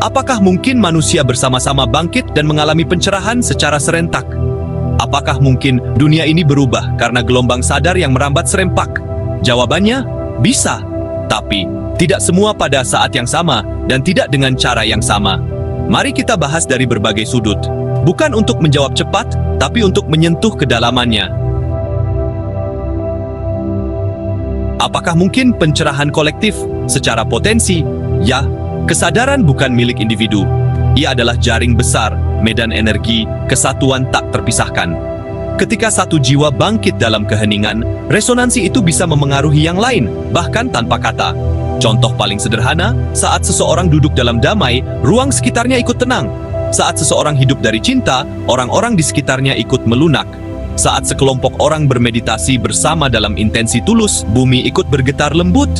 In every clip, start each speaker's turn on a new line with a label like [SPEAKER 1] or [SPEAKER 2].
[SPEAKER 1] Apakah mungkin manusia bersama-sama bangkit dan mengalami pencerahan secara serentak? Apakah mungkin dunia ini berubah karena gelombang sadar yang merambat serempak? Jawabannya, bisa. Tapi, tidak semua pada saat yang sama dan tidak dengan cara yang sama. Mari kita bahas dari berbagai sudut. Bukan untuk menjawab cepat, tapi untuk menyentuh kedalamannya. Apakah mungkin pencerahan kolektif secara potensi? Ya, kesadaran bukan milik individu. Ia adalah jaring besar, medan energi, kesatuan tak terpisahkan. Ketika satu jiwa bangkit dalam keheningan, resonansi itu bisa memengaruhi yang lain, bahkan tanpa kata. Contoh paling sederhana, saat seseorang duduk dalam damai, ruang sekitarnya ikut tenang. Saat seseorang hidup dari cinta, orang-orang di sekitarnya ikut melunak. Saat sekelompok orang bermeditasi bersama dalam intensi tulus, bumi ikut bergetar lembut.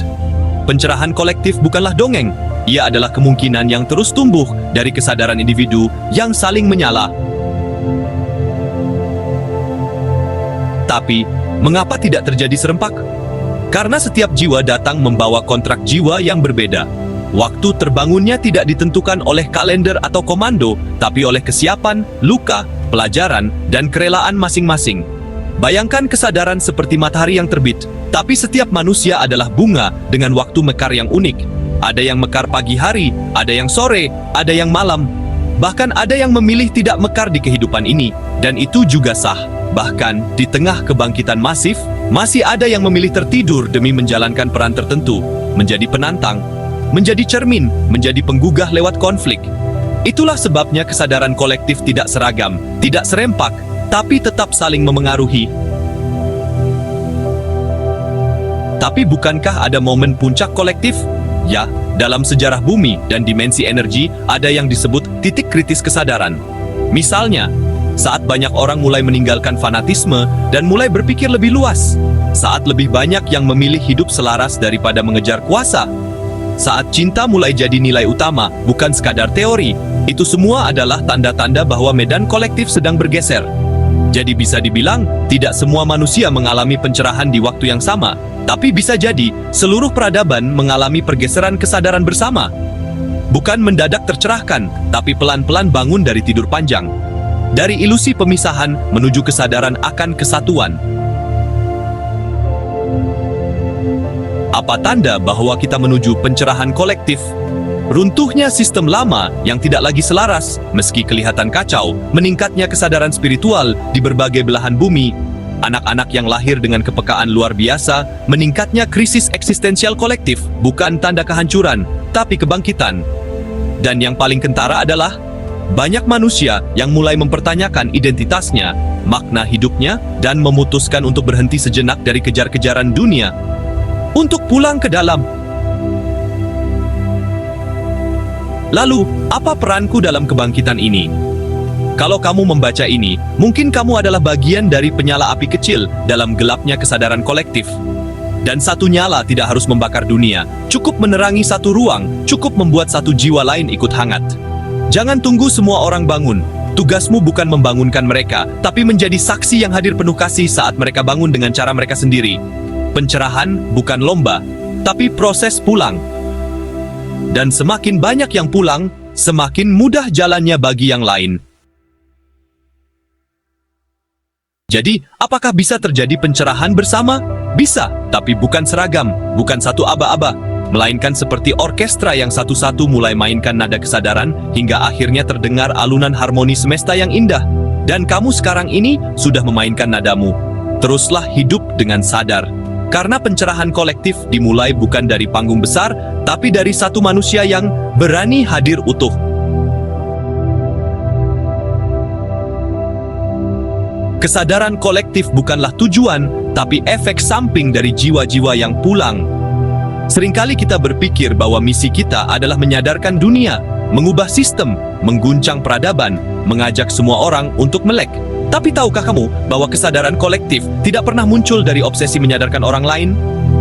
[SPEAKER 1] Pencerahan kolektif bukanlah dongeng. Ia adalah kemungkinan yang terus tumbuh dari kesadaran individu yang saling menyala. Tapi, mengapa tidak terjadi serempak? Karena setiap jiwa datang membawa kontrak jiwa yang berbeda. Waktu terbangunnya tidak ditentukan oleh kalender atau komando, tapi oleh kesiapan, luka, pelajaran, dan kerelaan masing-masing. Bayangkan kesadaran seperti matahari yang terbit, tapi setiap manusia adalah bunga dengan waktu mekar yang unik. Ada yang mekar pagi hari, ada yang sore, ada yang malam. Bahkan ada yang memilih tidak mekar di kehidupan ini, dan itu juga sah. Bahkan di tengah kebangkitan masif, masih ada yang memilih tertidur demi menjalankan peran tertentu, menjadi penantang, menjadi cermin, menjadi penggugah lewat konflik. Itulah sebabnya kesadaran kolektif tidak seragam, tidak serempak, tapi tetap saling memengaruhi. Tapi bukankah ada momen puncak kolektif? Ya, dalam sejarah bumi dan dimensi energi ada yang disebut titik kritis kesadaran. Misalnya, saat banyak orang mulai meninggalkan fanatisme dan mulai berpikir lebih luas. Saat lebih banyak yang memilih hidup selaras daripada mengejar kuasa. Saat cinta mulai jadi nilai utama, bukan sekadar teori. Itu semua adalah tanda-tanda bahwa medan kolektif sedang bergeser. Jadi bisa dibilang, tidak semua manusia mengalami pencerahan di waktu yang sama. Tapi bisa jadi, seluruh peradaban mengalami pergeseran kesadaran bersama. Bukan mendadak tercerahkan, tapi pelan-pelan bangun dari tidur panjang. Dari ilusi pemisahan menuju kesadaran akan kesatuan. Apa tanda bahwa kita menuju pencerahan kolektif? Runtuhnya sistem lama yang tidak lagi selaras, meski kelihatan kacau, meningkatnya kesadaran spiritual di berbagai belahan bumi, anak-anak yang lahir dengan kepekaan luar biasa, meningkatnya krisis eksistensial kolektif, bukan tanda kehancuran, tapi kebangkitan. Dan yang paling kentara adalah, banyak manusia yang mulai mempertanyakan identitasnya, makna hidupnya, dan memutuskan untuk berhenti sejenak dari kejar-kejaran dunia, untuk pulang ke dalam. Lalu, apa peranku dalam kebangkitan ini? Kalau kamu membaca ini, mungkin kamu adalah bagian dari penyala api kecil dalam gelapnya kesadaran kolektif. Dan satu nyala tidak harus membakar dunia, cukup menerangi satu ruang, cukup membuat satu jiwa lain ikut hangat. Jangan tunggu semua orang bangun. Tugasmu bukan membangunkan mereka, tapi menjadi saksi yang hadir penuh kasih saat mereka bangun dengan cara mereka sendiri. Pencerahan bukan lomba, tapi proses pulang. Dan semakin banyak yang pulang, semakin mudah jalannya bagi yang lain. Jadi, apakah bisa terjadi pencerahan bersama? Bisa, tapi bukan seragam, bukan satu aba-aba, melainkan seperti orkestra yang satu-satu mulai mainkan nada kesadaran hingga akhirnya terdengar alunan harmoni semesta yang indah. Dan kamu sekarang ini sudah memainkan nadamu. Teruslah hidup dengan sadar. Karena pencerahan kolektif dimulai bukan dari panggung besar, tapi dari satu manusia yang berani hadir utuh. Kesadaran kolektif bukanlah tujuan, tapi efek samping dari jiwa-jiwa yang pulang. Seringkali kita berpikir bahwa misi kita adalah menyadarkan dunia, mengubah sistem, mengguncang peradaban, mengajak semua orang untuk melek. Tapi tahukah kamu bahwa kesadaran kolektif tidak pernah muncul dari obsesi menyadarkan orang lain,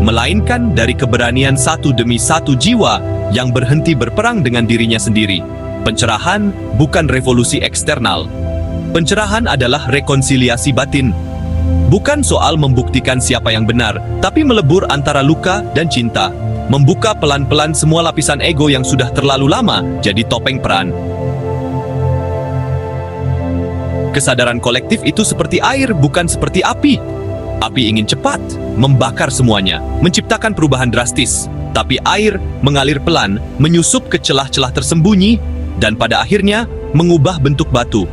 [SPEAKER 1] melainkan dari keberanian satu demi satu jiwa yang berhenti berperang dengan dirinya sendiri. Pencerahan bukan revolusi eksternal. Pencerahan adalah rekonsiliasi batin. Bukan soal membuktikan siapa yang benar, tapi melebur antara luka dan cinta. Membuka pelan-pelan semua lapisan ego yang sudah terlalu lama jadi topeng peran. Kesadaran kolektif itu seperti air, bukan seperti api. Api ingin cepat, membakar semuanya, menciptakan perubahan drastis. Tapi air mengalir pelan, menyusup ke celah-celah tersembunyi, dan pada akhirnya mengubah bentuk batu.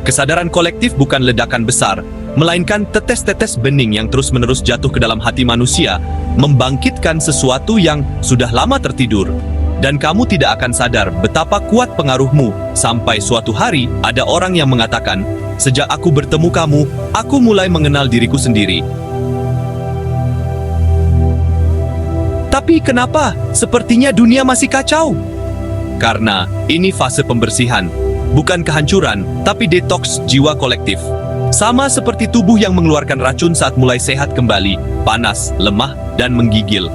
[SPEAKER 1] Kesadaran kolektif bukan ledakan besar, melainkan tetes-tetes bening yang terus-menerus jatuh ke dalam hati manusia, membangkitkan sesuatu yang sudah lama tertidur. Dan kamu tidak akan sadar betapa kuat pengaruhmu, sampai suatu hari ada orang yang mengatakan, "Sejak aku bertemu kamu, aku mulai mengenal diriku sendiri." Tapi kenapa? Sepertinya dunia masih kacau. Karena ini fase pembersihan, bukan kehancuran, tapi detoks jiwa kolektif. Sama seperti tubuh yang mengeluarkan racun saat mulai sehat kembali, panas, lemah, dan menggigil.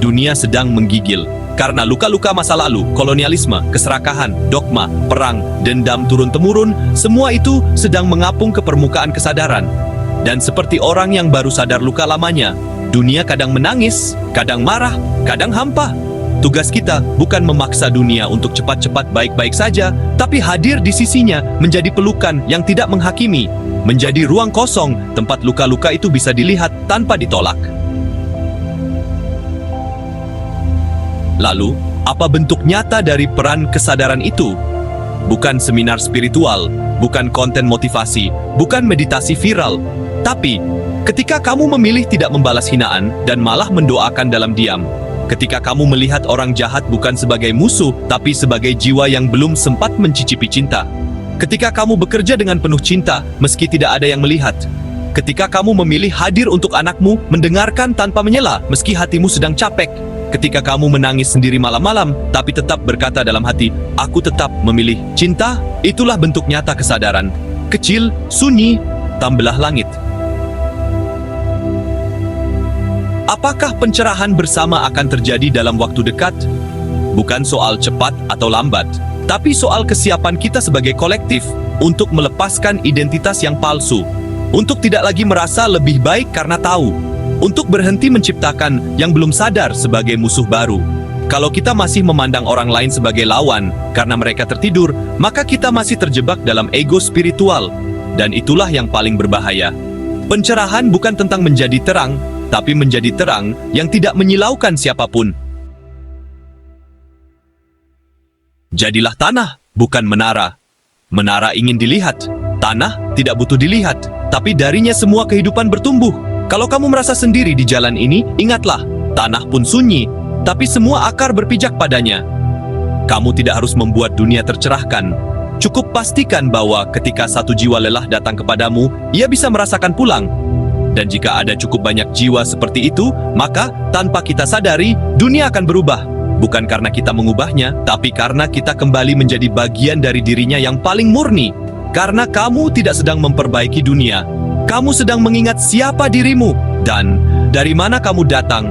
[SPEAKER 1] Dunia sedang menggigil. Karena luka-luka masa lalu, kolonialisme, keserakahan, dogma, perang, dendam turun-temurun, semua itu sedang mengapung ke permukaan kesadaran. Dan seperti orang yang baru sadar luka lamanya, dunia kadang menangis, kadang marah, kadang hampa. Tugas kita bukan memaksa dunia untuk cepat-cepat baik-baik saja, tapi hadir di sisinya menjadi pelukan yang tidak menghakimi, menjadi ruang kosong tempat luka-luka itu bisa dilihat tanpa ditolak. Lalu, apa bentuk nyata dari peran kesadaran itu? Bukan seminar spiritual, bukan konten motivasi, bukan meditasi viral, tapi ketika kamu memilih tidak membalas hinaan dan malah mendoakan dalam diam. Ketika kamu melihat orang jahat bukan sebagai musuh, tapi sebagai jiwa yang belum sempat mencicipi cinta. Ketika kamu bekerja dengan penuh cinta, meski tidak ada yang melihat. Ketika kamu memilih hadir untuk anakmu, mendengarkan tanpa menyela, meski hatimu sedang capek. Ketika kamu menangis sendiri malam-malam, tapi tetap berkata dalam hati, "Aku tetap memilih cinta." Itulah bentuk nyata kesadaran. Kecil, sunyi, tambelah langit. Apakah pencerahan bersama akan terjadi dalam waktu dekat? Bukan soal cepat atau lambat, tapi soal kesiapan kita sebagai kolektif untuk melepaskan identitas yang palsu, untuk tidak lagi merasa lebih baik karena tahu, untuk berhenti menciptakan yang belum sadar sebagai musuh baru. Kalau kita masih memandang orang lain sebagai lawan karena mereka tertidur, maka kita masih terjebak dalam ego spiritual, dan itulah yang paling berbahaya. Pencerahan bukan tentang menjadi terang, tapi menjadi terang yang tidak menyilaukan siapapun. Jadilah tanah, bukan menara. Menara ingin dilihat, tanah tidak butuh dilihat, tapi darinya semua kehidupan bertumbuh. Kalau kamu merasa sendiri di jalan ini, ingatlah, tanah pun sunyi, tapi semua akar berpijak padanya. Kamu tidak harus membuat dunia tercerahkan. Cukup pastikan bahwa ketika satu jiwa lelah datang kepadamu, ia bisa merasakan pulang. Dan jika ada cukup banyak jiwa seperti itu, maka tanpa kita sadari, dunia akan berubah. Bukan karena kita mengubahnya, tapi karena kita kembali menjadi bagian dari dirinya yang paling murni. Karena kamu tidak sedang memperbaiki dunia. Kamu sedang mengingat siapa dirimu dan dari mana kamu datang.